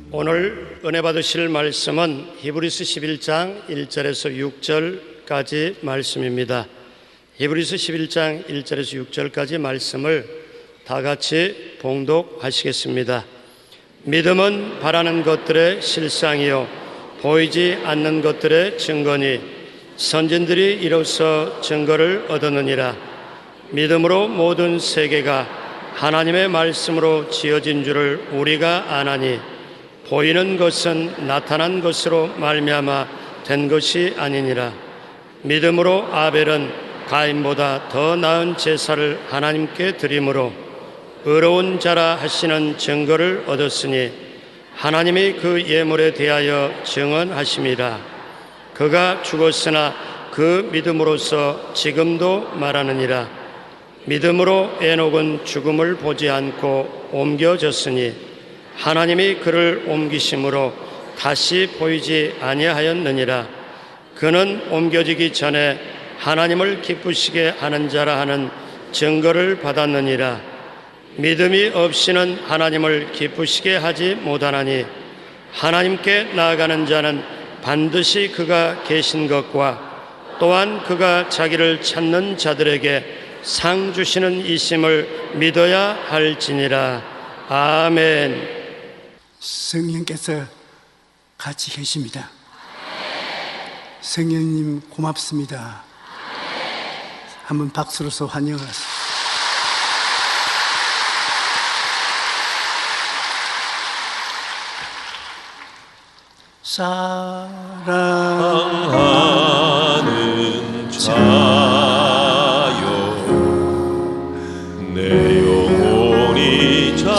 오늘 은혜 받으실 말씀은 히브리서 11장 1절에서 6절까지 말씀입니다. 히브리서 11장 1절에서 6절까지 말씀을 다 같이 봉독하시겠습니다. 믿음은 바라는 것들의 실상이요 보이지 않는 것들의 증거니 선진들이 이로써 증거를 얻었느니라. 믿음으로 모든 세계가 하나님의 말씀으로 지어진 줄을 우리가 아나니 보이는 것은 나타난 것으로 말미암아 된 것이 아니니라. 믿음으로 아벨은 가인보다 더 나은 제사를 하나님께 드림으로 의로운 자라 하시는 증거를 얻었으니 하나님이 그 예물에 대하여 증언하심이라. 그가 죽었으나 그 믿음으로써 지금도 말하느니라. 믿음으로 에녹은 죽음을 보지 않고 옮겨졌으니 하나님이 그를 옮기심으로 다시 보이지 아니하였느니라. 그는 옮겨지기 전에 하나님을 기쁘시게 하는 자라 하는 증거를 받았느니라. 믿음이 없이는 하나님을 기쁘시게 하지 못하나니 하나님께 나아가는 자는 반드시 그가 계신 것과 또한 그가 자기를 찾는 자들에게 상 주시는 이심을 믿어야 할지니라. 아멘. 성령께서 같이 계십니다. 성령님 고맙습니다. 한번 박수로서 환영하겠습니다. 사랑하는 자여 내 영혼이 잘됨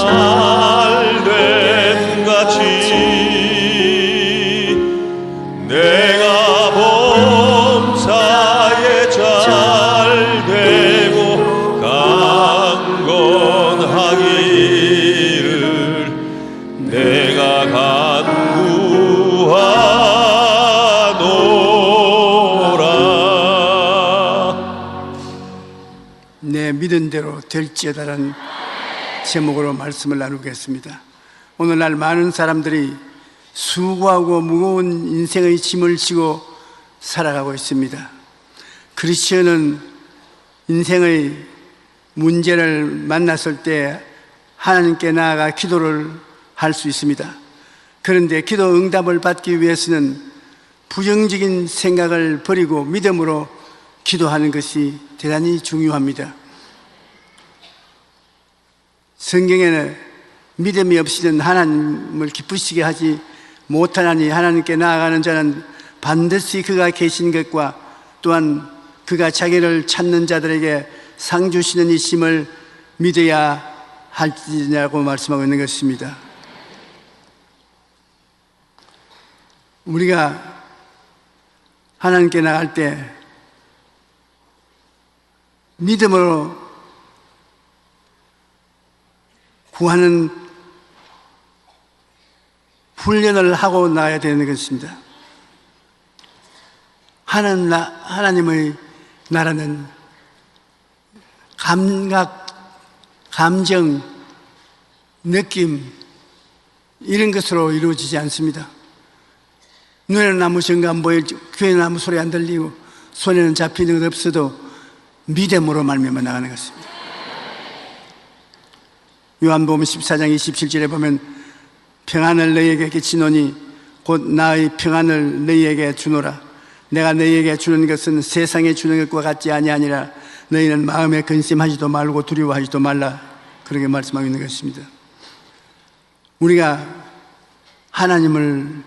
같이 내가 범사에 잘되고 강건하기를 내가 내 믿은 대로 될지어다라는 제목으로 말씀을 나누겠습니다. 오늘날 많은 사람들이 수고하고 무거운 인생의 짐을 지고 살아가고 있습니다. 크리스천은 인생의 문제를 만났을 때 하나님께 나아가 기도를 할 수 있습니다. 그런데 기도 응답을 받기 위해서는 부정적인 생각을 버리고 믿음으로 기도하는 것이 대단히 중요합니다. 성경에는 믿음이 없이는 하나님을 기쁘시게 하지 못하나니 하나님께 나아가는 자는 반드시 그가 계신 것과 또한 그가 자기를 찾는 자들에게 상 주시는 이심을 믿어야 할지냐고 말씀하고 있는 것입니다. 우리가 하나님께 나갈 때 믿음으로 구하는 훈련을 하고 나가야 되는 것입니다. 하나님의 나라는 감각, 감정, 느낌 이런 것으로 이루어지지 않습니다. 눈에는 아무 증거 안 보일, 귀에는 아무 소리 안 들리고 손에는 잡히는 것 없어도 믿음으로 말미암아 나가는 것입니다. 요한복음 14장 27절에 보면 평안을 너희에게 끼치노니 곧 나의 평안을 너희에게 주노라. 내가 너희에게 주는 것은 세상에 주는 것과 같지 아니하니라. 너희는 마음에 근심하지도 말고 두려워하지도 말라. 그렇게 말씀하고 있는 것입니다. 우리가 하나님을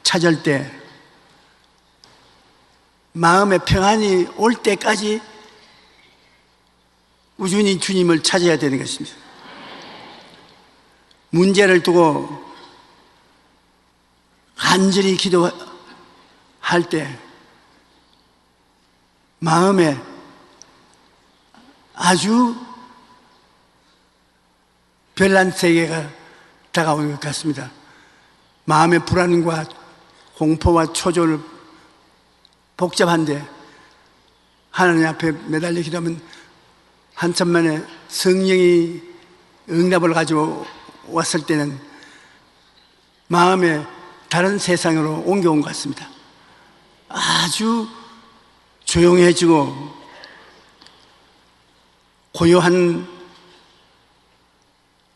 찾을 때 마음에 평안이 올 때까지 꾸준히 주님을 찾아야 되는 것입니다. 문제를 두고 간절히 기도할 때 마음에 아주 별난 세계가 다가오는 것 같습니다. 마음의 불안과 공포와 초조를 복잡한데 하나님 앞에 매달려 기도하면 한참 만에 성령이 응답을 가지고 왔을 때는 마음에 다른 세상으로 옮겨온 것 같습니다. 아주 조용해지고 고요한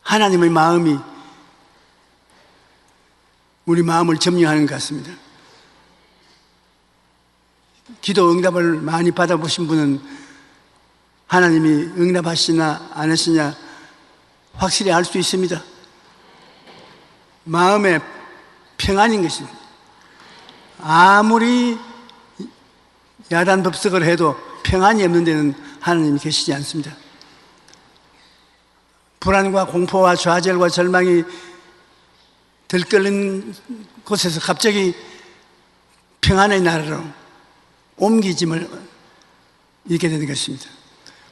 하나님의 마음이 우리 마음을 점령하는 것 같습니다. 기도 응답을 많이 받아보신 분은 하나님이 응답하시나 안 하시냐 확실히 알 수 있습니다. 마음의 평안인 것입니다. 아무리 야단법석을 해도 평안이 없는 데는 하나님이 계시지 않습니다. 불안과 공포와 좌절과 절망이 들끓는 곳에서 갑자기 평안의 나라로 옮기짐을 잃게 되는 것입니다.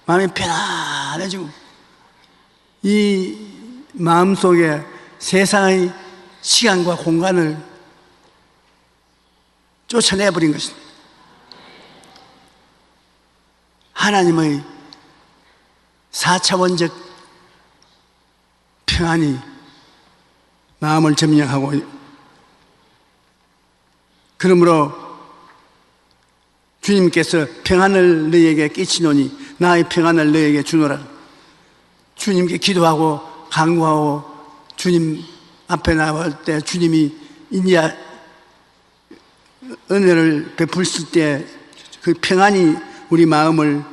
마음이 편안해지고 이 마음속에 세상의 시간과 공간을 쫓아내버린 것입니다. 하나님의 4차원적 평안이 마음을 점령하고, 그러므로 주님께서 평안을 너희에게 끼치노니 나의 평안을 너희에게 주노라. 주님께 기도하고 간구하고 주님 앞에 나올 때 주님이 이제 은혜를 베푸실 때 그 평안이 우리 마음을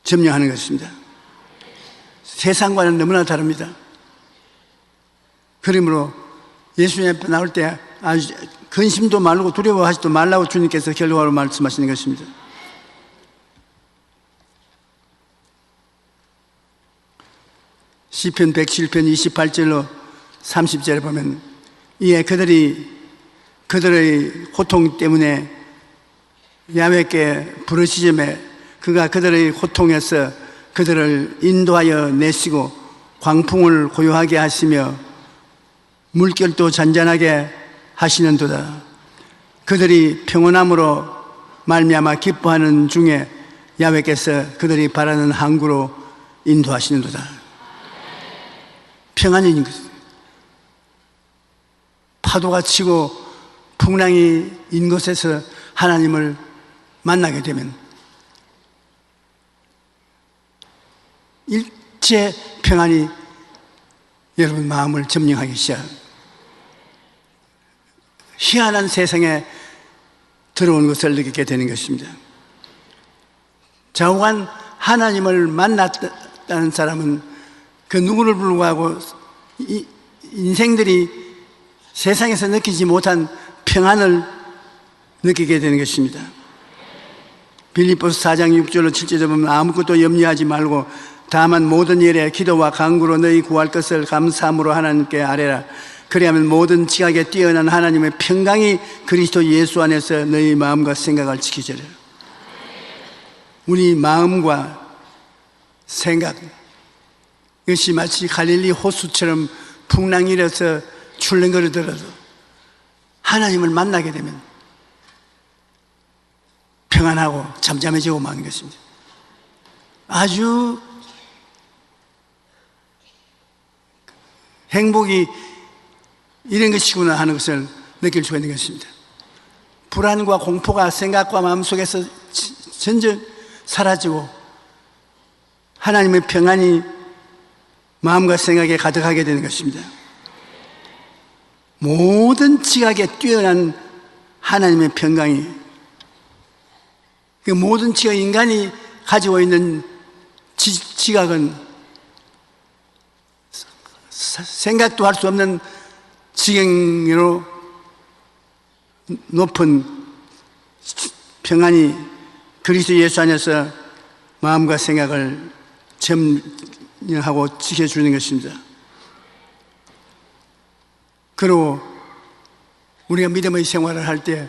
점령하는 것입니다. 세상과는 너무나 다릅니다. 그러므로 예수님 앞에 나올 때 아주 근심도 말고 두려워하지도 말라고 주님께서 결과로 말씀하시는 것입니다. 시편 107편 28절로 30절에 보면 이에 그들의 고통 때문에 야훼께 부르짖음에 그가 그들의 고통에서 그들을 인도하여 내시고 광풍을 고요하게 하시며 물결도 잔잔하게 하시는도다. 그들이 평온함으로 말미암아 기뻐하는 중에 야훼께서 그들이 바라는 항구로 인도하시는도다. 평안인 것입니다. 파도가 치고 풍랑이 인 곳에서 하나님을 만나게 되면 일체 평안이 여러분 마음을 점령하기 시작합니다. 희한한 세상에 들어온 것을 느끼게 되는 것입니다. 좌우한 하나님을 만났다는 사람은 그 누구를 불구하고 인생들이 세상에서 느끼지 못한 평안을 느끼게 되는 것입니다. 빌립보서 4장 6절로 7절에 보면 아무것도 염려하지 말고 다만 모든 일에 기도와 간구로 너희 구할 것을 감사함으로 하나님께 아뢰라. 그리하면 모든 지각에 뛰어난 하나님의 평강이 그리스도 예수 안에서 너희 마음과 생각을 지키리라. 우리 마음과 생각, 이것이 마치 갈릴리 호수처럼 풍랑이 일어서 출렁거리더라도 하나님을 만나게 되면 평안하고 잠잠해지고 마는 것입니다. 아주 행복이 이런 것이구나 하는 것을 느낄 수가 있는 것입니다. 불안과 공포가 생각과 마음속에서 전적 사라지고 하나님의 평안이 마음과 생각에 가득하게 되는 것입니다. 모든 지각에 뛰어난 하나님의 평강이, 그 모든 지각, 인간이 가지고 있는 지각은 생각도 할 수 없는 지경으로 높은 평안이 그리스도 예수 안에서 마음과 생각을 점령하고 지켜주는 것입니다. 그리고 우리가 믿음의 생활을 할 때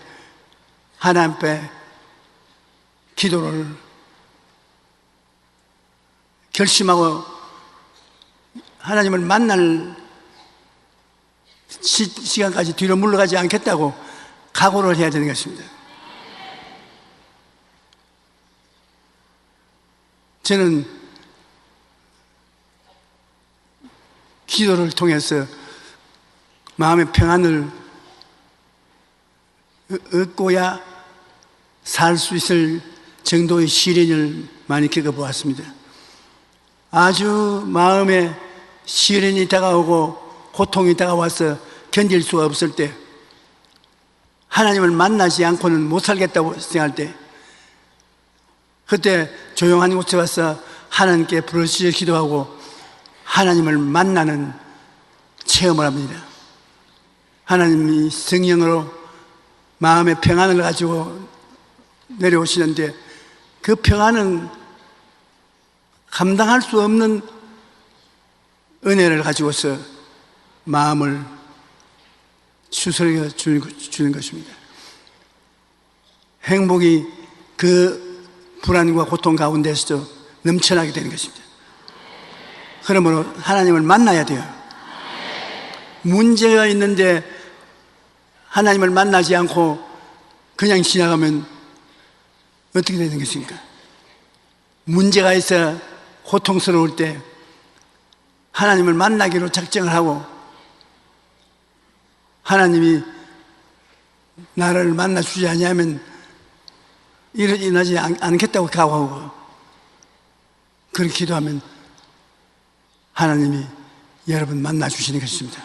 하나님 앞에 기도를 결심하고 하나님을 만날 시간까지 뒤로 물러가지 않겠다고 각오를 해야 되는 것입니다. 저는 기도를 통해서 마음의 평안을 얻고야 살 수 있을 정도의 시련을 많이 겪어보았습니다. 아주 마음에 시련이 다가오고 고통이 다가와서 견딜 수가 없을 때, 하나님을 만나지 않고는 못 살겠다고 생각할 때, 그때 조용한 곳에 와서 하나님께 부르짖어 기도하고 하나님을 만나는 체험을 합니다. 하나님이 성령으로 마음의 평안을 가지고 내려오시는데, 그 평안은 감당할 수 없는 은혜를 가지고서 마음을 추스려 주는 것입니다. 행복이 그 불안과 고통 가운데서도 넘쳐나게 되는 것입니다. 그러므로 하나님을 만나야 돼요. 문제가 있는데 하나님을 만나지 않고 그냥 지나가면 어떻게 되는 것입니까? 문제가 있어 고통스러울 때 하나님을 만나기로 작정을 하고, 하나님이 나를 만나주지 않으면 일어나지 않겠다고 각오하고 그렇게 기도하면 하나님이 여러분 만나주시는 것입니다.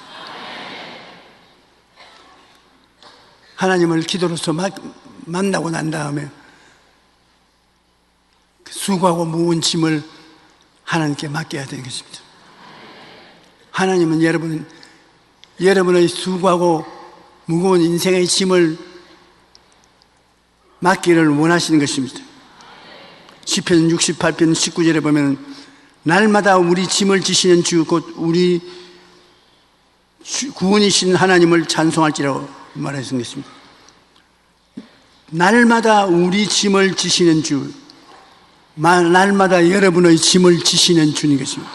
하나님을 기도로서 만나고 난 다음에 수고하고 무거운 짐을 하나님께 맡겨야 되는 것입니다. 하나님은 여러분의 수고하고 무거운 인생의 짐을 맡기를 원하시는 것입니다. 시편 68편 19절에 보면 날마다 우리 짐을 지시는 주 곧 우리 구원이신 하나님을 찬송할지라고 말하신 것입니다. 날마다 우리 짐을 지시는 주, 날마다 여러분의 짐을 지시는 주인 것입니다.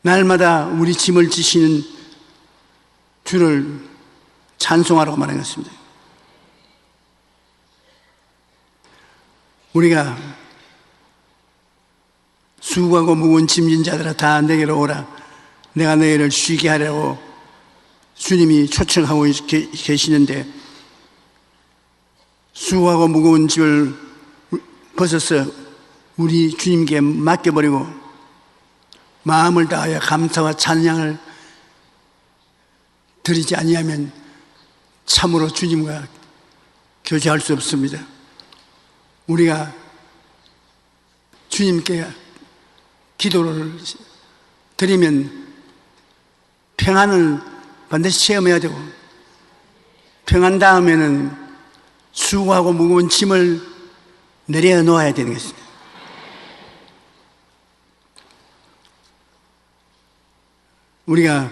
날마다 우리 짐을 지시는 주를 찬송하라고 말하는 것입니다. 우리가 수고하고 무거운 짐진 자들아 다 내게로 오라, 내가 너희를 쉬게 하려고 주님이 초청하고 계시는데, 수고하고 무거운 짐을 벗어서 우리 주님께 맡겨버리고 마음을 다하여 감사와 찬양을 드리지 아니하면 참으로 주님과 교제할 수 없습니다. 우리가 주님께 기도를 드리면 평안을 반드시 체험해야 되고, 평안 다음에는 수고하고 무거운 짐을 내려놓아야 되는 것입니다. 우리가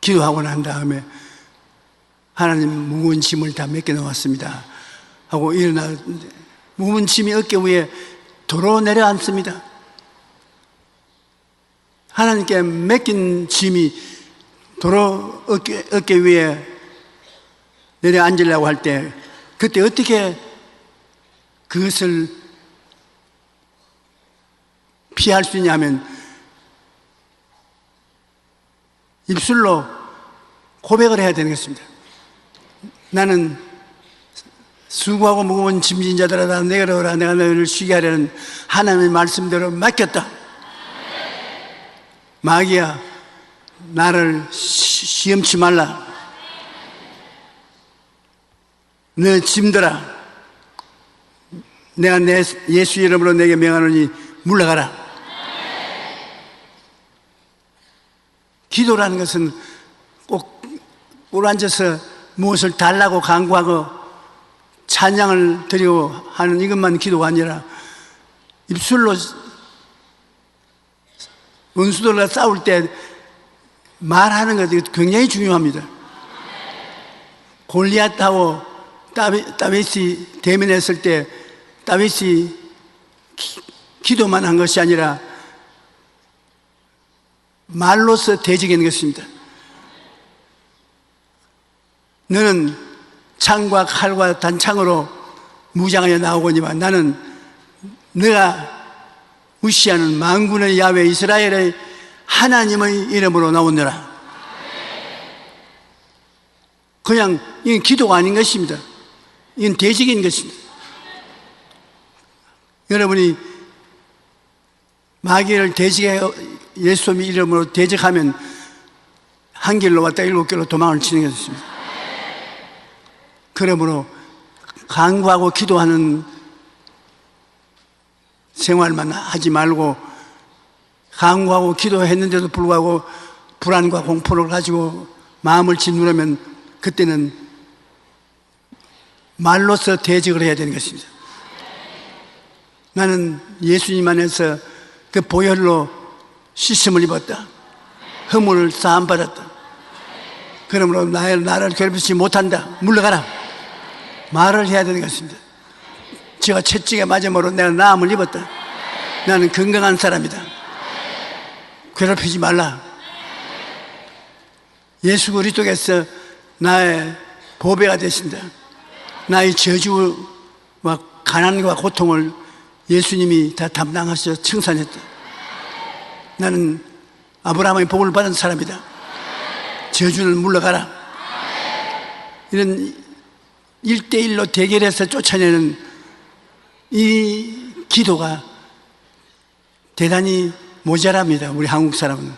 기도하고 난 다음에 하나님 무거운 짐을 다 맡겨놓았습니다 하고 일어나는데, 무거운 짐이 어깨 위에 도로 내려앉습니다. 하나님께 맡긴 짐이 도로 어깨 위에 내려앉으려고 할 때, 그때 어떻게 그것을 피할 수 있냐면 입술로 고백을 해야 되는 것입니다. 나는 수고하고 무거운 짐진 자들아 내게로 오라, 내가 너희를 쉬게 하려는 하나님의 말씀대로 맡겼다. 마귀야, 나를 시험치 말라. 너 짐들아, 내가 내 예수 이름으로 내게 명하노니 물러가라. 기도라는 것은 꼭 꿇어앉아서 무엇을 달라고 간구하고 찬양을 드리고 하는 이것만 기도가 아니라, 입술로 원수들과 싸울 때 말하는 것이 굉장히 중요합니다. 골리앗하고 다윗이 대면했을 때 다윗이 기도만 한 것이 아니라 말로서 대적하는 것입니다. 너는 창과 칼과 단창으로 무장하여 나오거니와 나는 네가 무시하는 만군의 야훼 이스라엘의 하나님의 이름으로 나오느라. 그냥 이건 기도가 아닌 것입니다. 이건 대직인 것입니다. 여러분이 마귀를 대직해 예수님의 이름으로 대적하면 한 길로 왔다 7길로 도망을 치는 것입니다. 그러므로 간구하고 기도하는 생활만 하지 말고, 간구하고 기도했는데도 불구하고 불안과 공포를 가지고 마음을 짓누르면 그때는 말로서 대적을 해야 되는 것입니다. 나는 예수님 안에서 그 보혈로 씻음을 입었다. 허물을 사함받았다. 그러므로 나를 괴롭히지 못한다. 물러가라. 말을 해야 되는 것입니다. 제가 채찍에 맞음으로 내가 나음을 입었다. 나는 건강한 사람이다. 괴롭히지 말라. 예수 그리스도께서 나의 보배가 되신다. 나의 저주와 가난과 고통을 예수님이 다 담당하셔 청산했다. 나는 아브라함의 복을 받은 사람이다. 저주는 물러가라. 이런 1대1로 대결해서 쫓아내는 이 기도가 대단히 모자랍니다. 우리 한국 사람은.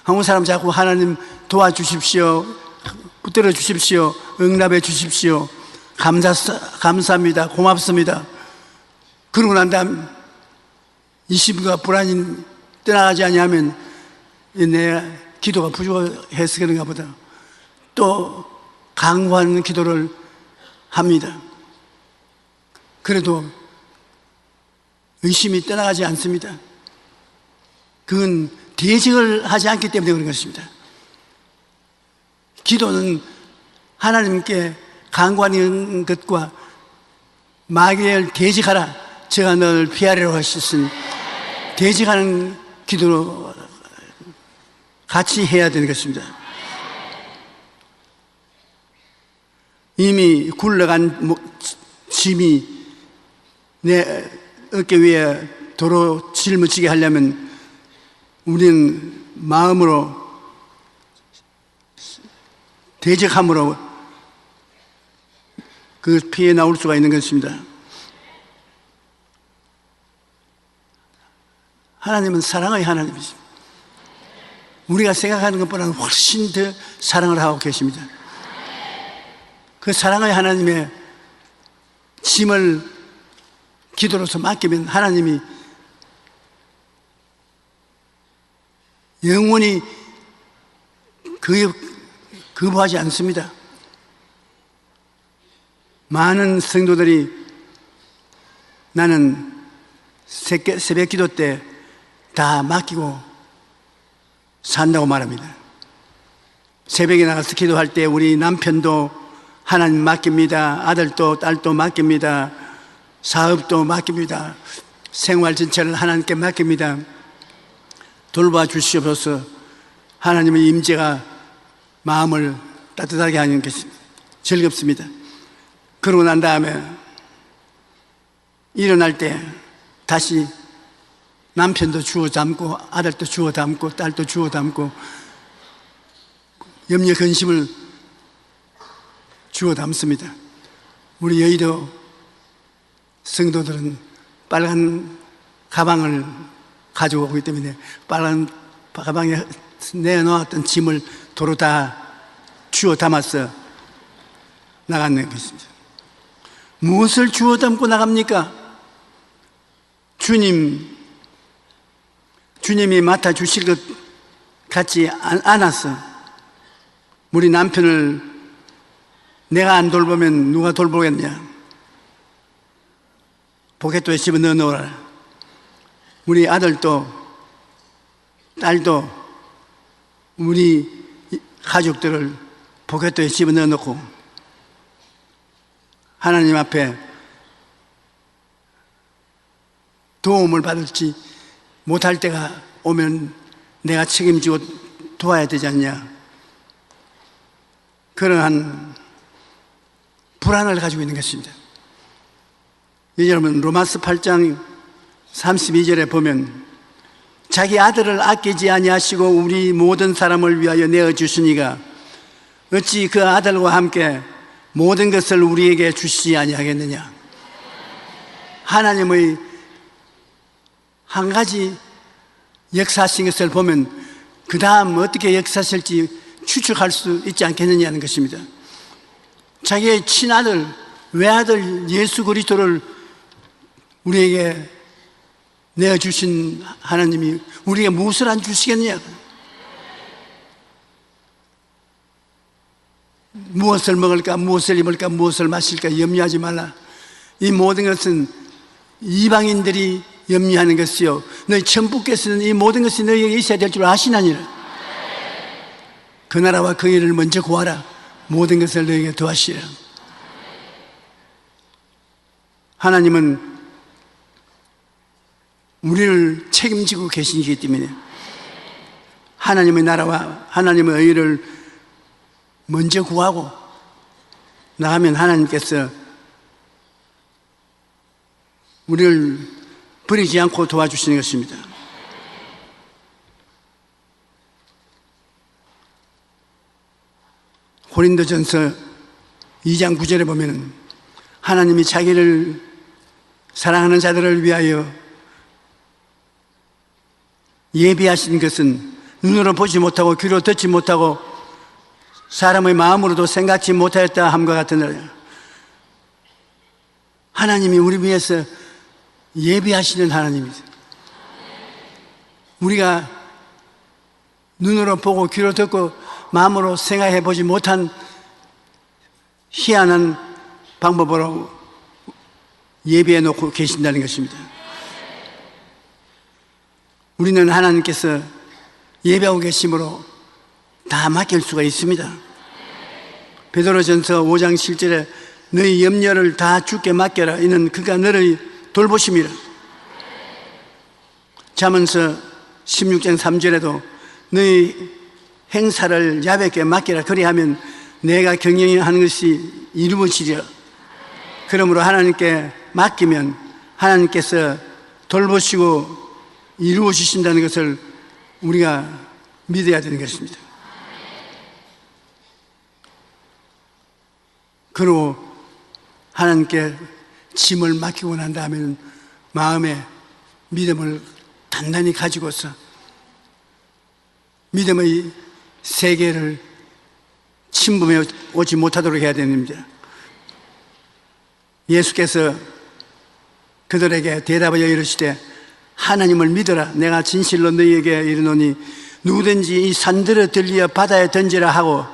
한국 사람 자꾸 하나님 도와주십시오, 붙들어 주십시오, 응답해 주십시오, 감사합니다, 고맙습니다. 그러고 난 다음 이 심과 불안이 떠나가지 아니하면 내 기도가 부족해서 그런가 보다. 또 강구하는 기도를 합니다. 그래도 의심이 떠나가지 않습니다. 그건 대적을 하지 않기 때문에 그런 것입니다. 기도는 하나님께 간구하는 것과 마귀를 대적하라, 제가 너를 피하리라고 하셨으니 대적하는 기도로 같이 해야 되는 것입니다. 이미 굴러간 짐이 내 어깨 위에 도로 짊어지게 하려면 우리는 마음으로 대적함으로 그 피해 나올 수가 있는 것입니다. 하나님은 사랑의 하나님이십니다. 우리가 생각하는 것보다는 훨씬 더 사랑을 하고 계십니다. 그 사랑의 하나님의 짐을 기도로서 맡기면 하나님이 영원히 거부하지 않습니다. 많은 성도들이 나는 새벽 기도 때 다 맡기고 산다고 말합니다. 새벽에 나가서 기도할 때 우리 남편도 하나님 맡깁니다. 아들도 딸도 맡깁니다. 사업도 맡깁니다. 생활 전체를 하나님께 맡깁니다. 돌봐 주시옵소서. 하나님의 임재가 마음을 따뜻하게 하는 것이 즐겁습니다. 그러고 난 다음에 일어날 때 다시 남편도 주워 담고 아들도 주워 담고 딸도 주워 담고 염려 근심을 주워 담습니다. 우리 여의도 성도들은 빨간 가방을 가져오기 때문에 빨간 가방에 내놓았던 짐을 도로 다 주워 담아서 나가는 것입니다. 무엇을 주워 담고 나갑니까? 주님이 맡아주실 것 같지 않아서 우리 남편을 내가 안 돌보면 누가 돌보겠냐? 포켓도에 집어넣어 놓으라. 우리 아들도 딸도 우리 가족들을 포켓도에 집어넣어 놓고 하나님 앞에 도움을 받을지 못할 때가 오면 내가 책임지고 도와야 되지 않냐. 그러한 불안을 가지고 있는 것입니다. 여러분 로마서 8장 32절에 보면 자기 아들을 아끼지 아니하시고 우리 모든 사람을 위하여 내어 주시니가 어찌 그 아들과 함께 모든 것을 우리에게 주시지 아니하겠느냐. 하나님의 한 가지 역사하신 것을 보면 그 다음 어떻게 역사하실지 추측할 수 있지 않겠느냐는 것입니다. 자기의 친아들, 외아들 예수 그리스도를 우리에게 내어주신 하나님이 우리에게 무엇을 안 주시겠느냐. 무엇을 먹을까, 무엇을 입을까, 무엇을 마실까 염려하지 말라. 이 모든 것은 이방인들이 염려하는 것이요 너희 천부께서는 이 모든 것이 너희에게 있어야 될 줄 아시나니라. 그 나라와 그 일을 먼저 구하라. 모든 것을 너희에게 더하시라. 하나님은 우리를 책임지고 계시기 때문에 하나님의 나라와 하나님의 의를 먼저 구하고 나가면 하나님께서 우리를 버리지 않고 도와주시는 것입니다. 고린도전서 2장 9절에 보면 하나님이 자기를 사랑하는 자들을 위하여 예비하신 것은 눈으로 보지 못하고 귀로 듣지 못하고 사람의 마음으로도 생각지 못하였다 함과 같으니라. 하나님이 우리 위해서 예비하시는 하나님입니다. 우리가 눈으로 보고 귀로 듣고 마음으로 생각해 보지 못한 희한한 방법으로 예비해 놓고 계신다는 것입니다. 우리는 하나님께서 예배하고 계심으로 다 맡길 수가 있습니다. 베드로전서 5장 7절에 너희 염려를 다 주께 맡겨라. 이는 그가 너를 돌보심이라. 잠언서 16장 3절에도 너희 행사를 야곱에게 맡겨라. 그리하면 내가 경영하는 것이 이루어지리라. 그러므로 하나님께 맡기면 하나님께서 돌보시고 이루어 주신다는 것을 우리가 믿어야 되는 것입니다. 그리고 하나님께 짐을 맡기고 난 다음에는 마음에 믿음을 단단히 가지고서 믿음의 세계를 침범해 오지 못하도록 해야 됩니다. 예수께서 그들에게 대답하여 이르시되 하나님을 믿어라. 내가 진실로 너희에게 이르노니 누구든지 이 산들을 들리어 바다에 던지라 하고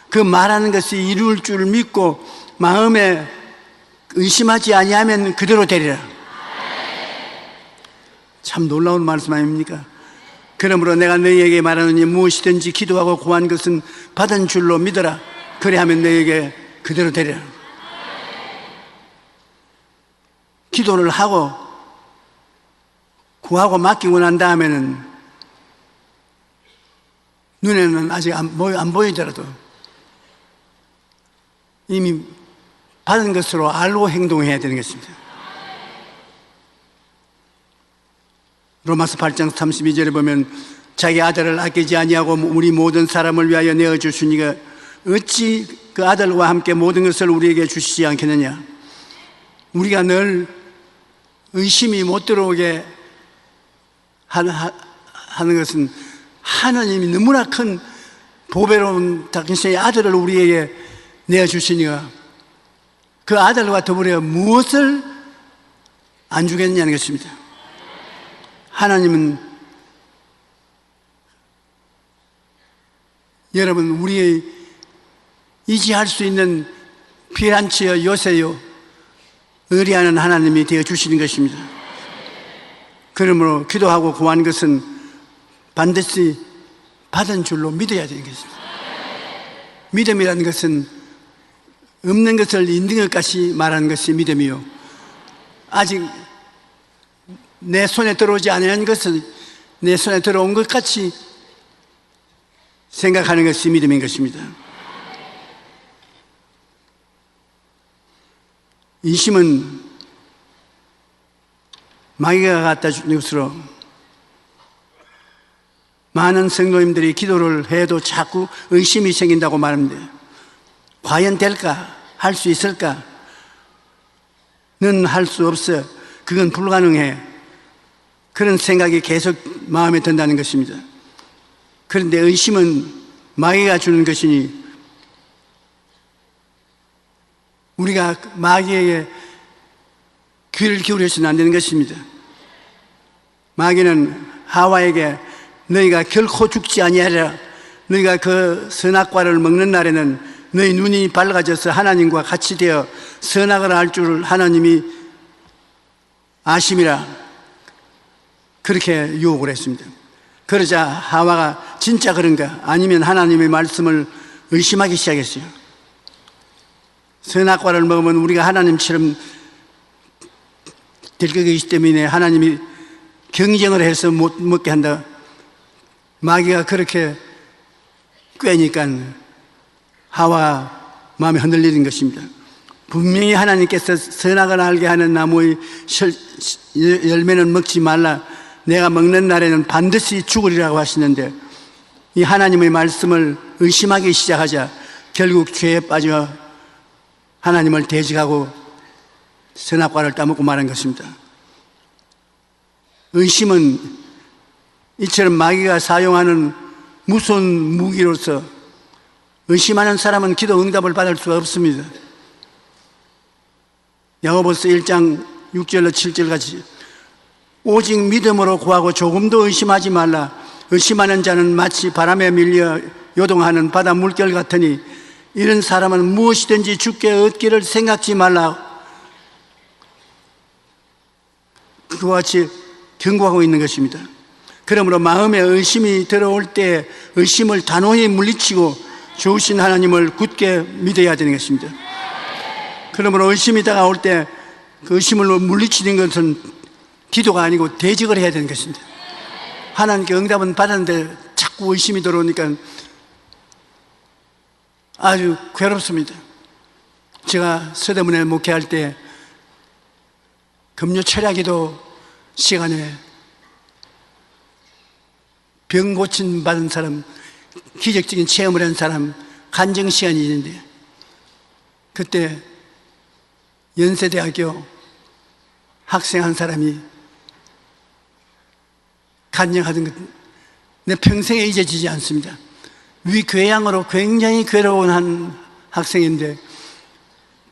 그 말하는 것이 이룰 줄 믿고 마음에 의심하지 아니하면 그대로 되리라. 참 놀라운 말씀 아닙니까? 그러므로 내가 너희에게 말하노니 무엇이든지 기도하고 구한 것은 받은 줄로 믿어라. 그리하면 너희에게 그대로 되리라. 기도를 하고 구하고 맡기고 난 다음에는 눈에는 아직 안 보이더라도 이미 받은 것으로 알고 행동해야 되는 것입니다. 로마서 8장 32절에 보면 자기 아들을 아끼지 아니하고 우리 모든 사람을 위하여 내어주시니가 어찌 그 아들과 함께 모든 것을 우리에게 주시지 않겠느냐. 우리가 늘 의심이 못 들어오게 하는 것은 하나님이 너무나 큰 보배로운 당신의 아들을 우리에게 내어주시니까 그 아들과 더불어 무엇을 안 주겠느냐는 것입니다. 하나님은 여러분 우리의 의지할 수 있는 피란치여 요새요 의리하는 하나님이 되어주시는 것입니다. 그러므로 기도하고 구한 것은 반드시 받은 줄로 믿어야 되는 것입니다. 믿음이라는 것은 없는 것을 있는 것까지 말하는 것이 믿음이요 아직 내 손에 들어오지 않은 것을 내 손에 들어온 것 같이 생각하는 것이 믿음인 것입니다. 인심은 마귀가 갖다 준 것으로 많은 성도님들이 기도를 해도 자꾸 의심이 생긴다고 말합니다. 과연 될까? 할 수 있을까? 는 할 수 없어. 그건 불가능해. 그런 생각이 계속 마음에 든다는 것입니다. 그런데 의심은 마귀가 주는 것이니 우리가 마귀에게 귀를 기울여서는 안 되는 것입니다. 마귀는 하와에게 너희가 결코 죽지 아니하리라. 너희가 그 선악과를 먹는 날에는 너희 눈이 밝아져서 하나님과 같이 되어 선악을 알 줄 하나님이 아심이라. 그렇게 유혹을 했습니다. 그러자 하와가 진짜 그런가 아니면 하나님의 말씀을 의심하기 시작했어요. 선악과를 먹으면 우리가 하나님처럼 될 것이기 때문에 하나님이 경쟁을 해서 못 먹게 한다. 마귀가 그렇게 꿰니까 하와 마음이 흔들리는 것입니다. 분명히 하나님께서 선악을 알게 하는 나무의 열매는 먹지 말라. 내가 먹는 날에는 반드시 죽으리라고 하시는데 이 하나님의 말씀을 의심하기 시작하자 결국 죄에 빠져 하나님을 대적하고 선악과를 따먹고 말한 것입니다. 의심은 이처럼 마귀가 사용하는 무서운 무기로서 의심하는 사람은 기도 응답을 받을 수가 없습니다. 야고보서 1장 6절로 7절 같이 오직 믿음으로 구하고 조금도 의심하지 말라. 의심하는 자는 마치 바람에 밀려 요동하는 바다 물결 같으니 이런 사람은 무엇이든지 주께 얻기를 생각지 말라. 그와 같이 경고하고 있는 것입니다. 그러므로 마음에 의심이 들어올 때 의심을 단호히 물리치고 좋으신 하나님을 굳게 믿어야 되는 것입니다. 그러므로 의심이 다가올 때 그 의심을 물리치는 것은 기도가 아니고 대적을 해야 되는 것입니다. 하나님께 응답은 받았는데 자꾸 의심이 들어오니까 아주 괴롭습니다. 제가 서대문에 목회할 때 금요 철야기도 시간에 병 고침 받은 사람, 기적적인 체험을 한 사람 간증 시간이 있는데 그때 연세대학교 학생 한 사람이 간증하던 것, 내 평생에 잊어지지 않습니다. 위궤양으로 굉장히 괴로운 한 학생인데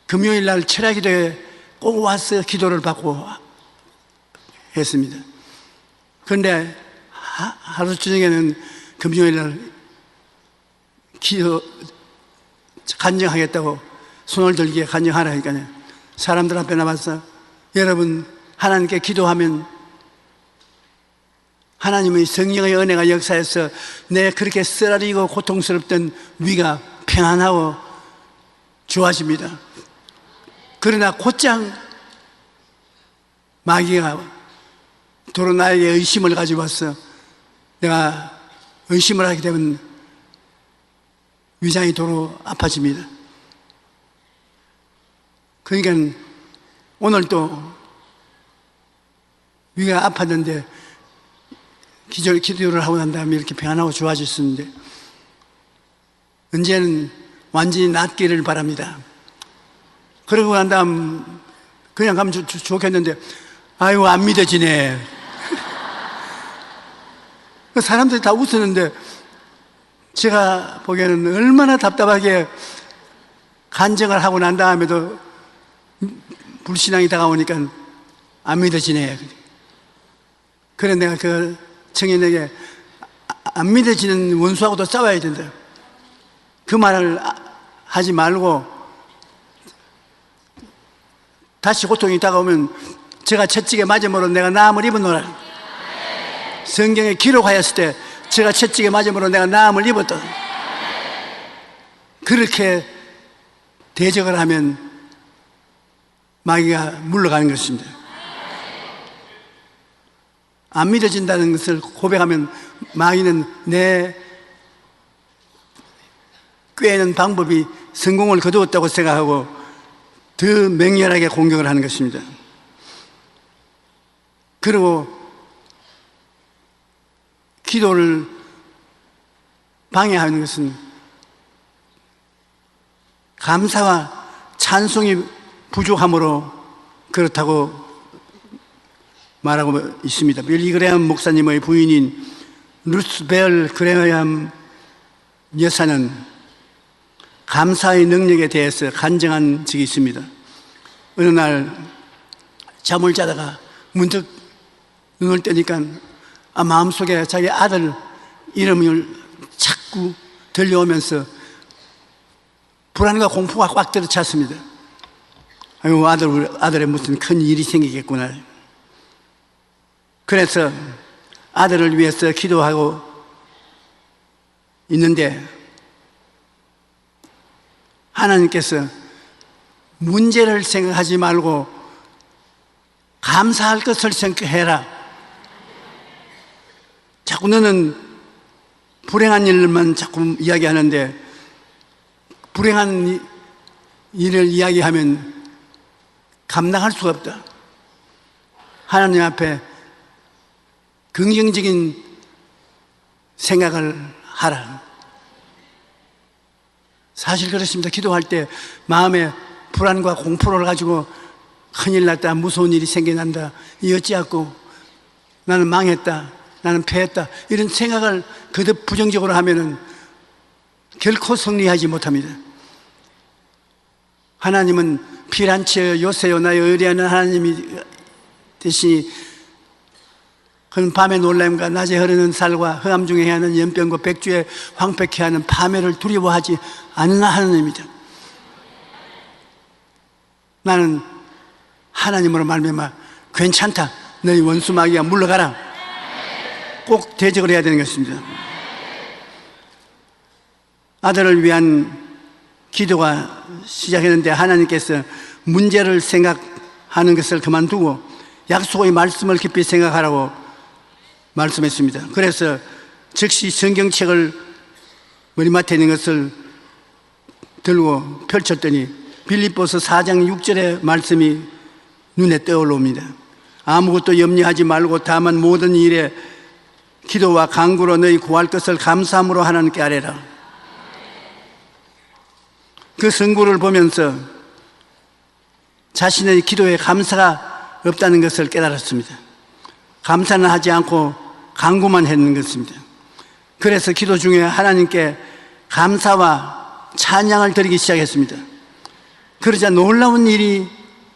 금요일 날 철야기도에 꼭 와서 기도를 받고 했습니다. 그런데 하루 저녁에는 금요일 날 기도 간증하겠다고 손을 들게 간증하라니까요. 사람들 앞에 나와서 여러분 하나님께 기도하면 하나님의 성령의 은혜가 역사해서 내 그렇게 쓰라리고 고통스럽던 위가 평안하고 좋아집니다. 그러나 곧장 마귀가 도로 나에게 의심을 가지고 왔어. 내가 의심을 하게 되면 위장이 도로 아파집니다. 그러니까 오늘 또 위가 아팠는데 기도를 하고 난 다음에 이렇게 평안하고 좋아졌었는데 언제는 완전히 낫기를 바랍니다. 그러고 난 다음 그냥 가면 좋겠는데 아이고 안 믿어지네. 사람들이 다 웃었는데 제가 보기에는 얼마나 답답하게 간증을 하고 난 다음에도 불신앙이 다가오니까 안 믿어지네. 그래 내가 그 청년에게 안 믿어지는 원수하고도 싸워야 된다. 그 말을 하지 말고 다시 고통이 다가오면 제가 채찍에 맞음으로 내가 나음을 입었노라. 성경에 기록하였을 때 제가 채찍에 맞음으로 내가 나음을 입었다. 그렇게 대적을 하면 마귀가 물러가는 것입니다. 안 믿어진다는 것을 고백하면 마귀는 내 꾀는 방법이 성공을 거두었다고 생각하고 더 맹렬하게 공격을 하는 것입니다. 그리고 기도를 방해하는 것은 감사와 찬송이 부족함으로 그렇다고 말하고 있습니다. 빌리 그레함 목사님의 부인인 루스 벨 그레함 여사는 감사의 능력에 대해서 간증한 적이 있습니다. 어느 날 잠을 자다가 문득 눈을 뜨니까 마음속에 자기 아들 이름을 자꾸 들려오면서 불안과 공포가 꽉 들어찼습니다. 아유, 아들에 무슨 큰 일이 생기겠구나. 그래서 아들을 위해서 기도하고 있는데 하나님께서 문제를 생각하지 말고 감사할 것을 생각해라. 자꾸 너는 불행한 일만 자꾸 이야기하는데 불행한 일을 이야기하면 감당할 수가 없다. 하나님 앞에 긍정적인 생각을 하라. 사실 그렇습니다. 기도할 때 마음에 불안과 공포를 가지고 큰일 났다, 무서운 일이 생겨난다, 이 어찌하고 나는 망했다, 나는 패했다, 이런 생각을 그득 부정적으로 하면은 결코 승리하지 못합니다. 하나님은 피란치여 요새여 나의 의리하는 하나님이 되시니 그는 밤의 놀람과 낮에 흐르는 살과 흑암 중에 해하는 연병과 백주에 황폐케 하는 파멸을 두려워하지 않는 하나님입니다. 나는 하나님으로 말미암아 괜찮다, 너희 원수 마귀야 물러가라, 꼭 대적을 해야 되는 것입니다. 아들을 위한 기도가 시작했는데 하나님께서 문제를 생각하는 것을 그만두고 약속의 말씀을 깊이 생각하라고 말씀했습니다. 그래서 즉시 성경책을 머리맡에 있는 것을 들고 펼쳤더니 빌립보서 4장 6절의 말씀이 눈에 떠올라옵니다. 아무것도 염려하지 말고 다만 모든 일에 기도와 간구로 너희 구할 것을 감사함으로 하나님께 아뢰라. 그 성구를 보면서 자신의 기도에 감사가 없다는 것을 깨달았습니다. 감사는 하지 않고 간구만 했는 것입니다. 그래서 기도 중에 하나님께 감사와 찬양을 드리기 시작했습니다. 그러자 놀라운 일이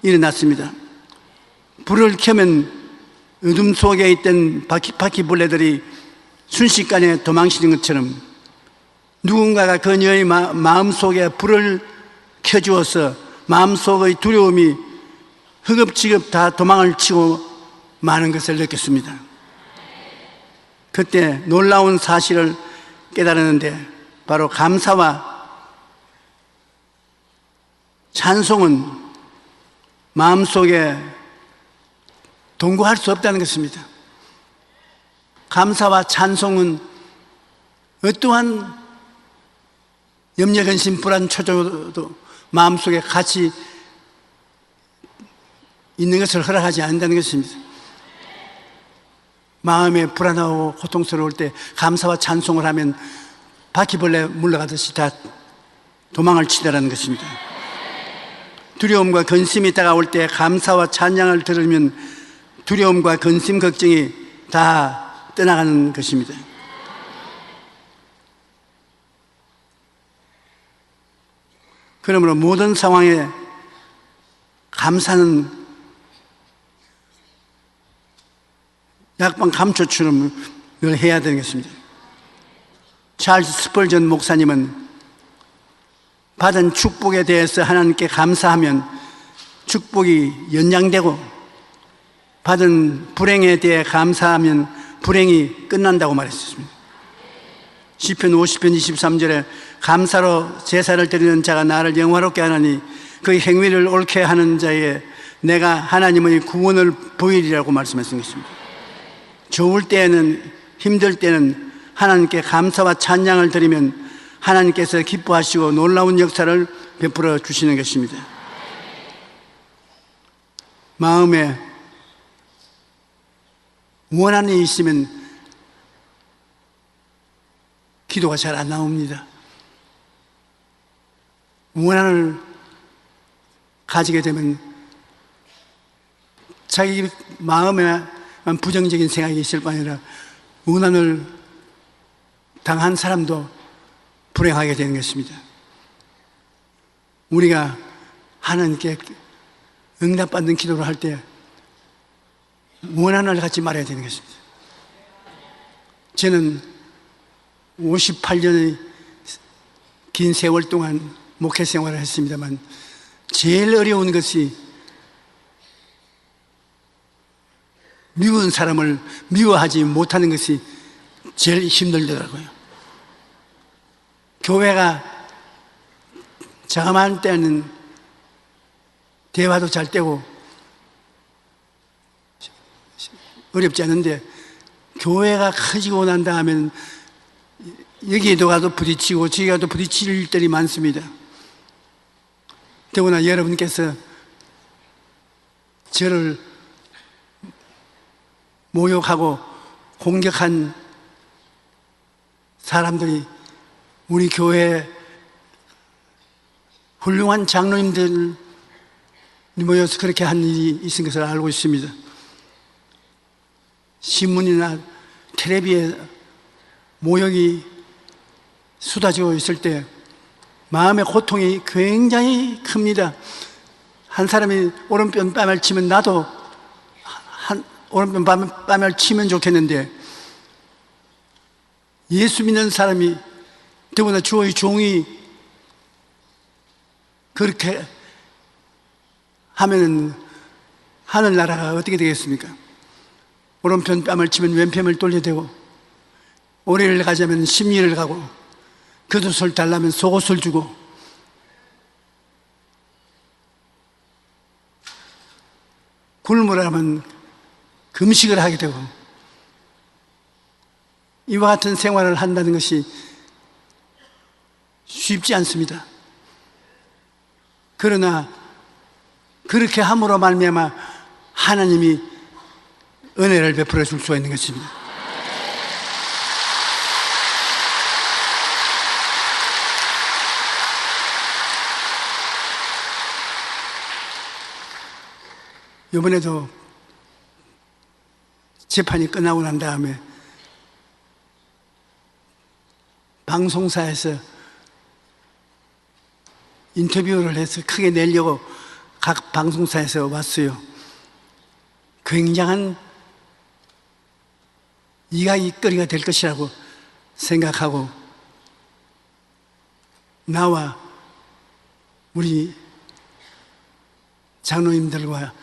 일어났습니다. 불을 켜면 어둠 속에 있던 바퀴벌레들이 순식간에 도망치는 것처럼 누군가가 그녀의 마음속에 불을 켜주어서 마음속의 두려움이 허겁지겁 다 도망을 치고 마는 것을 느꼈습니다. 그때 놀라운 사실을 깨달았는데 바로 감사와 찬송은 마음속에 동거할 수 없다는 것입니다. 감사와 찬송은 어떠한 염려, 근심, 불안, 초조도 마음속에 같이 있는 것을 허락하지 않는다는 것입니다. 마음에 불안하고 고통스러울 때 감사와 찬송을 하면 바퀴벌레 물러가듯이 다 도망을 치더라는 것입니다. 두려움과 근심이 다가올 때 감사와 찬양을 들으면 두려움과 근심, 걱정이 다 떠나가는 것입니다. 그러므로 모든 상황에 감사는 약방 감초처럼 늘 해야 되는 것입니다. 찰스 스펄전 목사님은 받은 축복에 대해서 하나님께 감사하면 축복이 연장되고 받은 불행에 대해 감사하면 불행이 끝난다고 말했습니다. 시편 50편 23절에 감사로 제사를 드리는 자가 나를 영화롭게 하나니 그 행위를 옳게 하는 자에 내가 하나님의 구원을 보이리라고 말씀하신 것입니다. 좋을 때에는, 힘들 때는 하나님께 감사와 찬양을 드리면 하나님께서 기뻐하시고 놀라운 역사를 베풀어 주시는 것입니다. 마음에 원한이 있으면 기도가 잘 안 나옵니다. 원한을 가지게 되면 자기 마음에만 부정적인 생각이 있을 뿐 아니라 원한을 당한 사람도 불행하게 되는 것입니다. 우리가 하나님께 응답받는 기도를 할 때 원한을 갖지 말아야 되는 것입니다. 저는 58년의 긴 세월 동안 목회 생활을 했습니다만 제일 어려운 것이 미운 사람을 미워하지 못하는 것이 제일 힘들더라고요. 교회가 자그마한 때는 대화도 잘 되고 어렵지 않은데 교회가 커지고 난 다음에는 여기에도 가도 부딪히고 저기 가도 부딪힐 때이 많습니다. 더구나 여러분께서 저를 모욕하고 공격한 사람들이 우리 교회 훌륭한 장로님들이 모여서 그렇게 한 일이 있은 것을 알고 있습니다. 신문이나 텔레비에 모욕이 쏟아지고 있을 때 마음의 고통이 굉장히 큽니다. 한 사람이 오른편 뺨을 치면 나도 오른편 뺨을 치면 좋겠는데 예수 믿는 사람이 더구나 주의 종이 그렇게 하면은 하늘나라가 어떻게 되겠습니까? 오른편 뺨을 치면 왼편을 돌려대고 오리를 가자면 심리를 가고 겉옷을 달라면 속옷을 주고 굶으라면 금식을 하게 되고 이와 같은 생활을 한다는 것이 쉽지 않습니다. 그러나 그렇게 함으로 말미암아 하나님이 은혜를 베풀어 줄 수가 있는 것입니다. 이번에도 재판이 끝나고 난 다음에 방송사에서 인터뷰를 해서 크게 내려고 각 방송사에서 왔어요. 굉장한 이야기거리가 될 것이라고 생각하고 나와 우리 장로님들과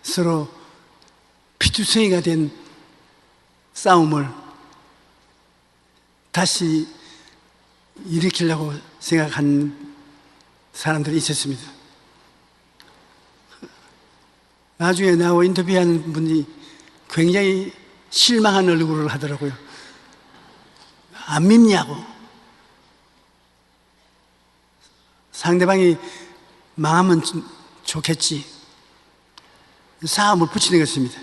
서로 피투성이가 된 싸움을 다시 일으키려고 생각한 사람들이 있었습니다. 나중에 나와 인터뷰하는 분이 굉장히 실망한 얼굴을 하더라고요. 안 믿냐고. 상대방이 망하면 좋겠지. 싸움을 붙이는 것입니다.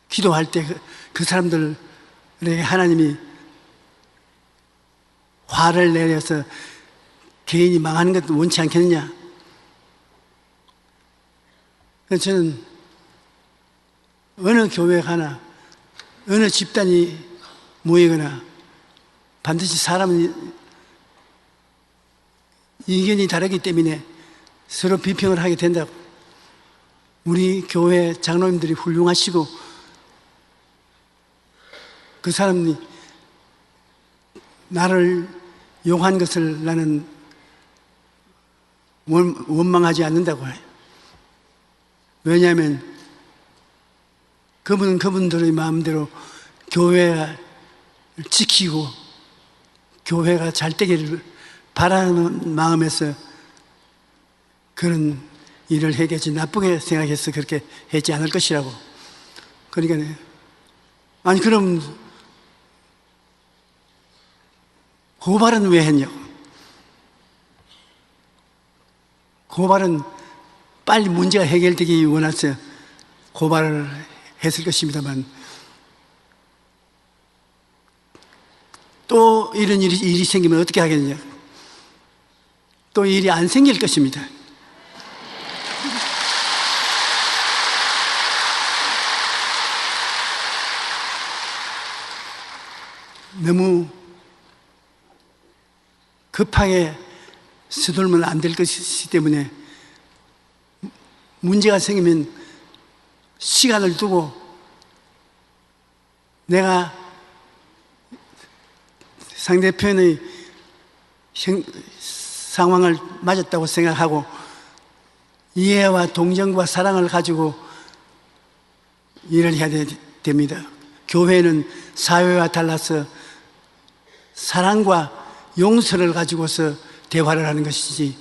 기도할 때 그 사람들에게 하나님이 화를 내려서 개인이 망하는 것도 원치 않겠느냐. 그래서 저는 어느 교회 가나 어느 집단이 모이거나 반드시 사람은 의견이 다르기 때문에 서로 비평을 하게 된다고. 우리 교회 장로님들이 훌륭하시고 그 사람이 나를 용한 것을 나는 원망하지 않는다고 해요. 왜냐하면 그분은 그분들의 마음대로 교회를 지키고 교회가 잘 되기를 바라는 마음에서 그런 일을 해야지 나쁘게 생각해서 그렇게 하지 않을 것이라고. 그러니까 아니 그럼 고발은 왜 했냐고. 고발은 빨리 문제가 해결되기 원해서 고발을 했을 것입니다만 또 이런 일이 생기면 어떻게 하겠느냐? 또 일이 안 생길 것입니다. 너무 급하게 서둘면 안 될 것이기 때문에 문제가 생기면 시간을 두고 내가 상대편의 상황을 맞았다고 생각하고 이해와 동정과 사랑을 가지고 일을 해야 됩니다. 교회는 사회와 달라서 사랑과 용서를 가지고서 대화를 하는 것이지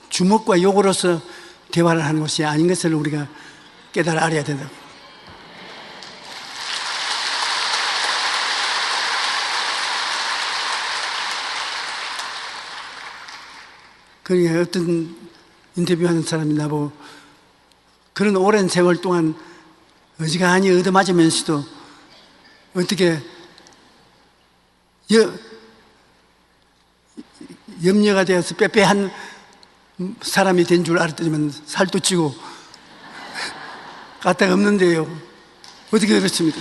주먹과 욕으로서 대화를 하는 것이 아닌 것을 우리가 깨달아 알아야 된다고. 그러니까 어떤 인터뷰하는 사람이 나보고 그런 오랜 세월 동안 어지간히 얻어맞으면서도 어떻게 염려가 되어서 빼빼한 사람이 된 줄 알았더니만 살도 찌고 까딱 없는데요. 어떻게 그렇습니까?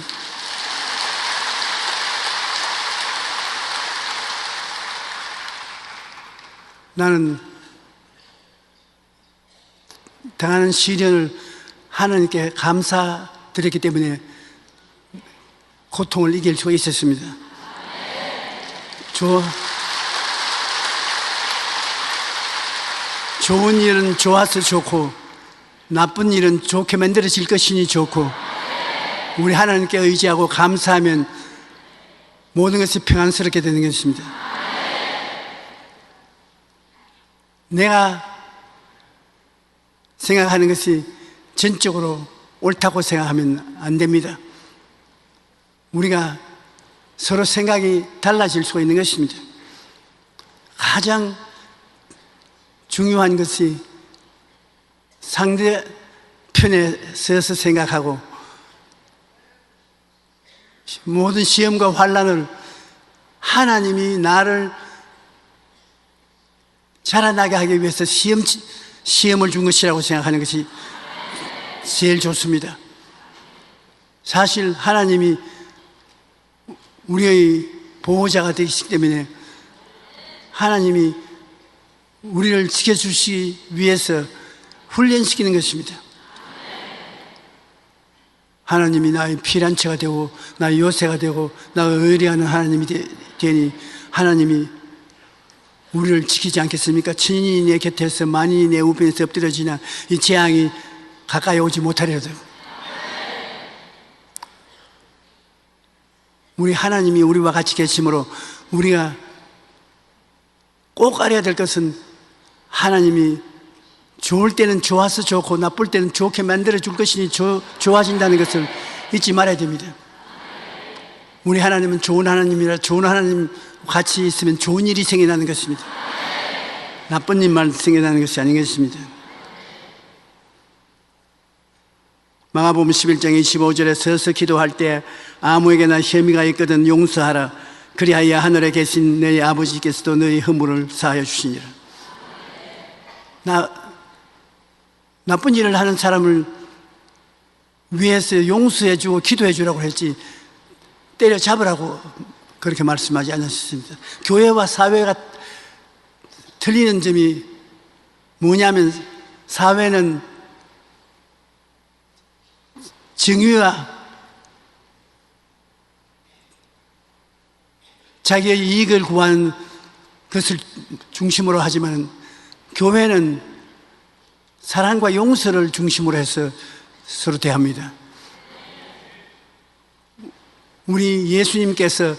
나는 당하는 시련을 하나님께 감사드렸기 때문에 고통을 이길 수가 있었습니다. 좋은 일은 좋아서 좋고 나쁜 일은 좋게 만들어질 것이니 좋고 우리 하나님께 의지하고 감사하면 모든 것이 평안스럽게 되는 것입니다. 내가 생각하는 것이 전적으로 옳다고 생각하면 안 됩니다. 우리가 서로 생각이 달라질 수가 있는 것입니다. 가장 중요한 것이 상대편에 서서 생각하고 모든 시험과 환난을 하나님이 나를 자라나게 하기 위해서 시험을 준 것이라고 생각하는 것이 제일 좋습니다. 사실 하나님이 우리의 보호자가 되시기 때문에 하나님이 우리를 지켜주시기 위해서 훈련시키는 것입니다. 하나님이 나의 피난처가 되고 나의 요새가 되고 나를 의뢰하는 하나님이 되니 하나님이 우리를 지키지 않겠습니까? 천인이 내 곁에서 만인이 내 우편에서 엎드려지나 이 재앙이 가까이 오지 못하리로다. 우리 하나님이 우리와 같이 계심으로 우리가 꼭 알아야 될 것은 하나님이 좋을 때는 좋아서 좋고 나쁠 때는 좋게 만들어 줄 것이니 좋아진다는 것을 잊지 말아야 됩니다. 우리 하나님은 좋은 하나님이라 좋은 하나님 같이 있으면 좋은 일이 생겨나는 것입니다. 나쁜 일만 생겨나는 것이 아닌 것입니다. 마가복음 11장 25절에 서서 기도할 때 아무에게나 혐의가 있거든 용서하라. 그리하여 하늘에 계신 너희 아버지께서도 너희 허물을 사하여 주시니라. 나쁜 일을 하는 사람을 위해서 용서해 주고 기도해 주라고 했지 때려잡으라고 그렇게 말씀하지 않았습니다. 교회와 사회가 틀리는 점이 뭐냐면 사회는 정의와 자기의 이익을 구하는 것을 중심으로 하지만 교회는 사랑과 용서를 중심으로 해서 서로 대합니다. 우리 예수님께서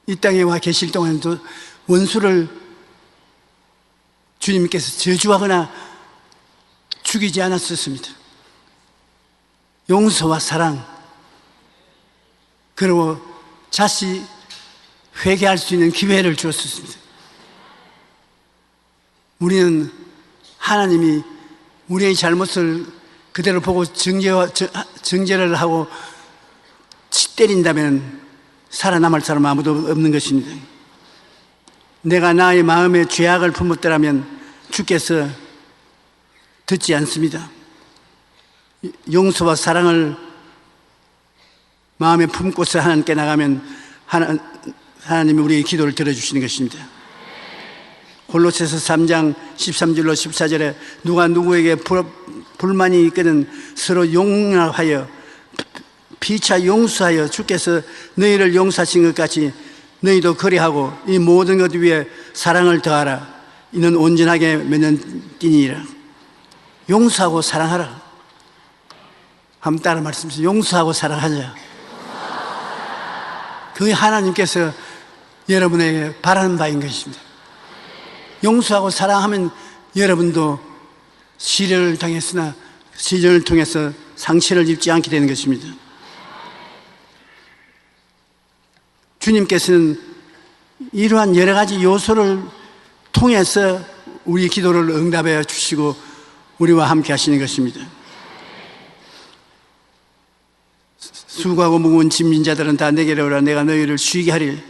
이 땅에 와 계실 동안도 원수를 주님께서 저주하거나 죽이지 않았었습니다. 용서와 사랑, 그리고 자신 회개할 수 있는 기회를 주었습니다. 우리는 하나님이 우리의 잘못을 그대로 보고 정죄를 하고 때린다면 살아남을 사람 아무도 없는 것입니다. 내가 나의 마음에 죄악을 품었더라면 주께서 듣지 않습니다. 용서와 사랑을 마음에 품고서 하나님께 나가면 하나님이 우리의 기도를 들어주시는 것입니다. 골로새서 3장 13절로 14절에 누가 누구에게 불만이 있거든 서로 용납하여 피차 용서하여 주께서 너희를 용서하신 것 같이 너희도 그리하고 이 모든 것 위에 사랑을 더하라. 이는 온전하게 맺는 띠니라. 용서하고 사랑하라. 한번 따라 말씀하세요. 용서하고 사랑하자. 그게 하나님께서 여러분에게 바라는 바인 것입니다. 용서하고 사랑하면 여러분도 시련을 당했으나 시련을 통해서 상처를 입지 않게 되는 것입니다. 주님께서는 이러한 여러 가지 요소를 통해서 우리 기도를 응답해 주시고 우리와 함께 하시는 것입니다. 수고하고 무거운 짐진 자들은 다 내게로 오라. 내가 너희를 쉬게 하리.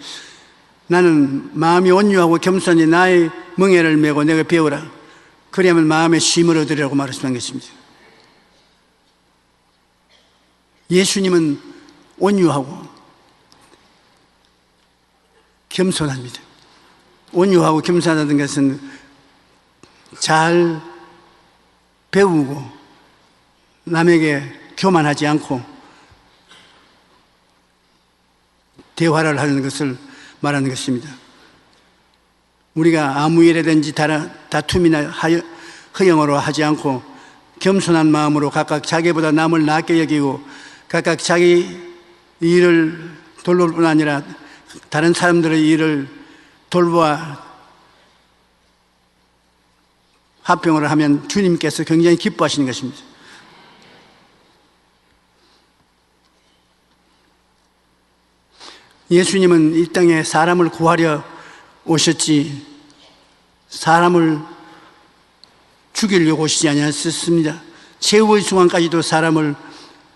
나는 마음이 온유하고 겸손히 나의 멍에를 메고 내가 배우라. 그래야만 마음에 쉼을 얻으리라고 말씀한 것입니다. 예수님은 온유하고 겸손합니다. 온유하고 겸손하다는 것은 잘 배우고 남에게 교만하지 않고 대화를 하는 것을 말하는 것입니다. 우리가 아무 일에든지 다툼이나 허영으로 하지 않고 겸손한 마음으로 각각 자기보다 남을 낮게 여기고 각각 자기 일을 돌볼 뿐 아니라 다른 사람들의 일을 돌보아 화평을 하면 주님께서 굉장히 기뻐하시는 것입니다. 예수님은 이 땅에 사람을 구하려 오셨지 사람을 죽이려고 오시지 아니하셨습니다. 최후의 순간까지도 사람을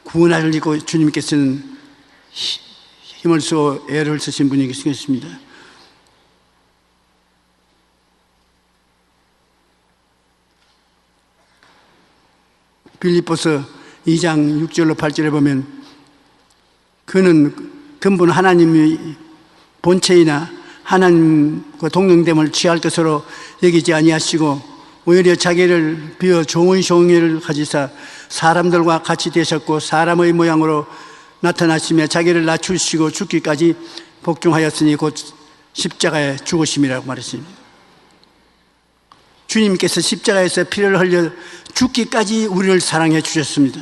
구원하려고 주님께서는 힘을 쓰고 애를 쓰신 분이 계시겠습니다. 빌립보서 2장 6절로 8절에 보면 그는 근본 하나님의 본체이나 하나님과 동등됨을 취할 것으로 여기지 아니하시고 오히려 자기를 비워 좋은 종의를 가지사 사람들과 같이 되셨고 사람의 모양으로 나타나시며 자기를 낮추시고 죽기까지 복종하였으니 곧 십자가에 죽으심이라고 말했습니다. 주님께서 십자가에서 피를 흘려 죽기까지 우리를 사랑해 주셨습니다.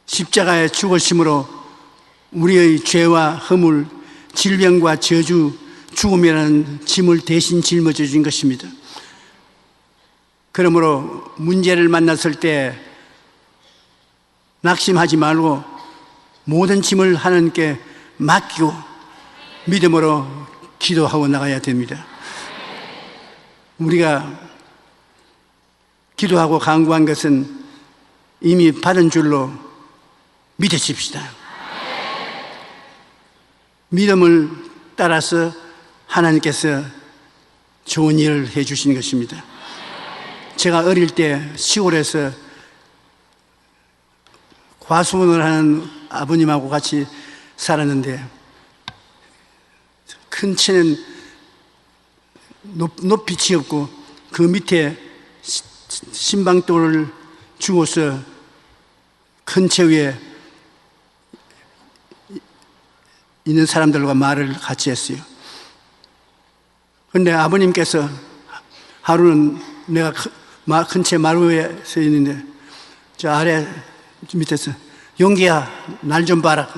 십자가에 죽으심으로 우리의 죄와 허물, 질병과 저주, 죽음이라는 짐을 대신 짊어져 준 것입니다. 그러므로 문제를 만났을 때 낙심하지 말고 모든 짐을 하나님께 맡기고 믿음으로 기도하고 나가야 됩니다. 우리가 기도하고 간구한 것은 이미 받은 줄로 믿으십시다. 믿음을 따라서 하나님께서 좋은 일을 해 주시는 것입니다. 제가 어릴 때 시골에서 과수원을 하는 아버님하고 같이 살았는데 큰 채는 높이 지었고 그 밑에 신방돌을 주고서 큰 채 위에 있는 사람들과 말을 같이 했어요. 그런데 아버님께서 하루는 내가 큰 채 말 위에 서 있는데 저 아래 밑에서 용기야 날 좀 봐라.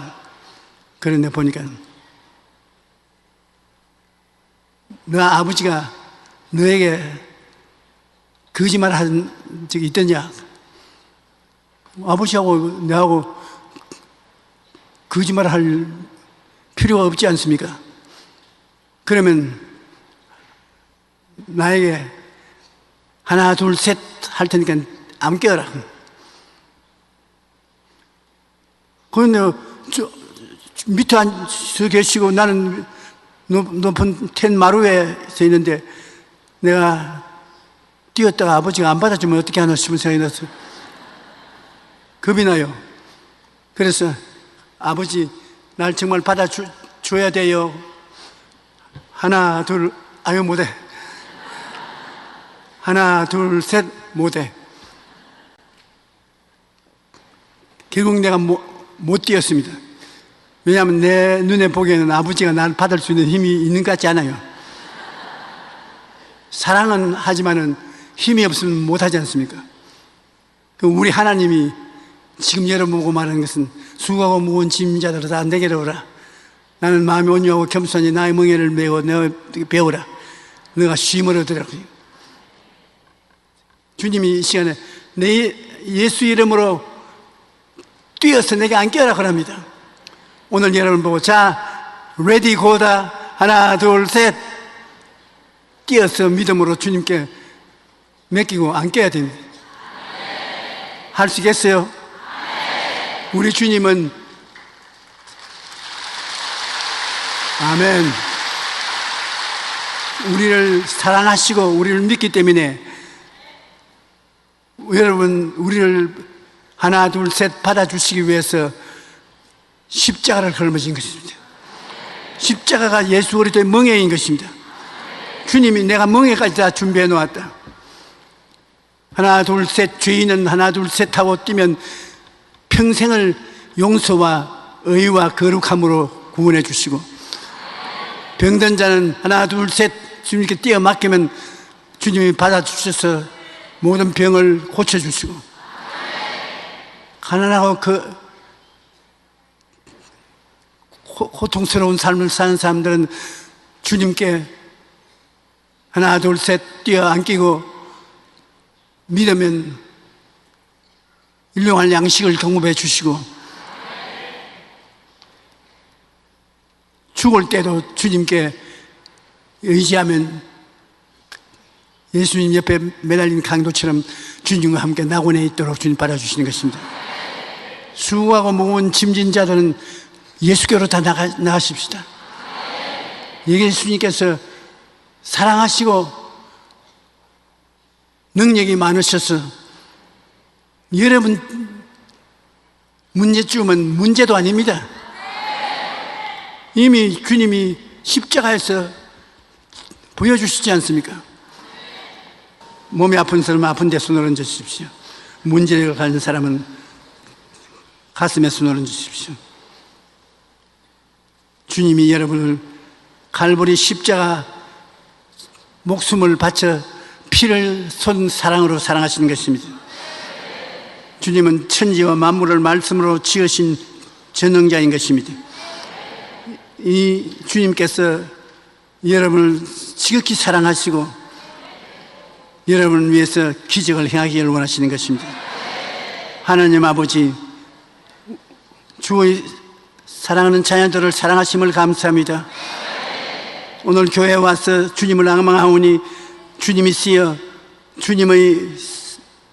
그런데 보니까 너 아버지가 너에게 거짓말 한 적이 있더냐? 아버지하고 내하고 거짓말 할 필요가 없지 않습니까? 그러면 나에게 하나 둘 셋 할 테니까 안 깨어라. 그런데 밑에 앉아 계시고 나는 높은 텐 마루에 서 있는데 내가 뛰었다가 아버지가 안 받아주면 어떻게 하나 싶은 생각이 나서 겁이 나요. 그래서 아버지 날 정말 받아줘야 돼요. 하나 둘 아유 못해. 하나 둘 셋 못해. 결국 내가 못 뛰었습니다. 왜냐하면 내 눈에 보기에는 아버지가 날 받을 수 있는 힘이 있는 것 같지 않아요. 사랑은 하지만은 힘이 없으면 못하지 않습니까? 우리 하나님이 지금 여러분 보고 말하는 것은 수고하고 무거운 짐진 자들아 다 내게로 오라. 나는 마음이 온유하고 겸손히 나의 멍에를 메고 너에게 배우라. 너가 쉼을 얻으라. 주님이 이 시간에 내 예수 이름으로 뛰어서 내게 안겨라 그럽니다. 오늘 여러분 보고 자 레디 고다 하나 둘 셋 뛰어서 믿음으로 주님께 맡기고 안겨야 됩니다. 할 수 있겠어요? 우리 주님은 아멘. 우리를 사랑하시고 우리를 믿기 때문에 여러분 우리를 하나 둘 셋 받아주시기 위해서 십자가를 걸머진 것입니다. 십자가가 예수 그리스도의 멍에인 것입니다. 주님이 내가 멍에까지 다 준비해 놓았다. 하나 둘 셋 죄인은 하나 둘 셋 하고 뛰면 평생을 용서와 의와 거룩함으로 구원해 주시고 병든 자는 하나 둘 셋 주님께 뛰어 맡기면 주님이 받아주셔서 모든 병을 고쳐주시고 가난하고 고통스러운 삶을 사는 사람들은 주님께 하나 둘 셋 뛰어 안기고 믿으면 일용할 양식을 공급해 주시고 죽을 때도 주님께 의지하면 예수님 옆에 매달린 강도처럼 주님과 함께 낙원에 있도록 주님 받아주시는 것입니다. 수고하고 무거운 짐진 자들은 예수께로 다 나가십시다. 예수님께서 사랑하시고 능력이 많으셔서 여러분 문제쯤은 문제도 아닙니다. 이미 주님이 십자가에서 보여주시지 않습니까? 몸이 아픈 사람은 아픈 데 손을 얹어 주십시오. 문제를 가진 사람은 가슴에 손을 얹어 주십시오. 주님이 여러분을 갈보리 십자가 목숨을 바쳐 피를 쏜 사랑으로 사랑하시는 것입니다. 주님은 천지와 만물을 말씀으로 지으신 전능자인 것입니다. 이 주님께서 여러분을 지극히 사랑하시고 여러분을 위해서 기적을 행하기를 원하시는 것입니다. 하나님 아버지, 주의 사랑하는 자녀들을 사랑하심을 감사합니다. 오늘 교회에 와서 주님을 앙망하오니 주님이 쓰여 주님의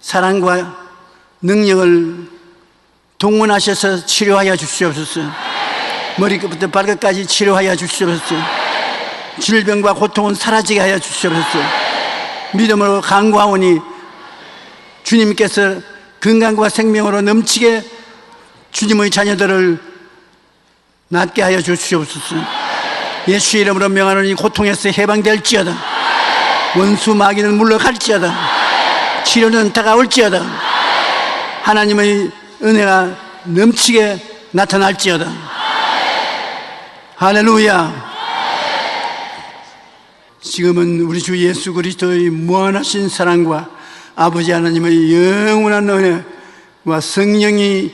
사랑과 능력을 동원하셔서 치료하여 주시옵소서. 머리끝부터 발끝까지 치료하여 주시옵소서. 질병과 고통은 사라지게 하여 주시옵소서. 믿음으로 간구하오니 주님께서 건강과 생명으로 넘치게 주님의 자녀들을 낫게 하여 주시옵소서. 예수 이름으로 명하노니 고통에서 해방될지어다. 원수 마귀는 물러갈지어다. 치료는 다가올지어다. 하나님의 은혜가 넘치게 나타날지어다. 할렐루야. 지금은 우리 주 예수 그리스도의 무한하신 사랑과 아버지 하나님의 영원한 은혜와 성령이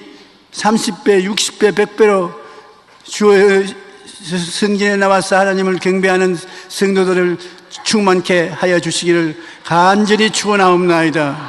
30배, 60배, 100배로 주의 성전에 나와서 하나님을 경배하는 성도들을 충만케 하여 주시기를 간절히 축원하옵나이다.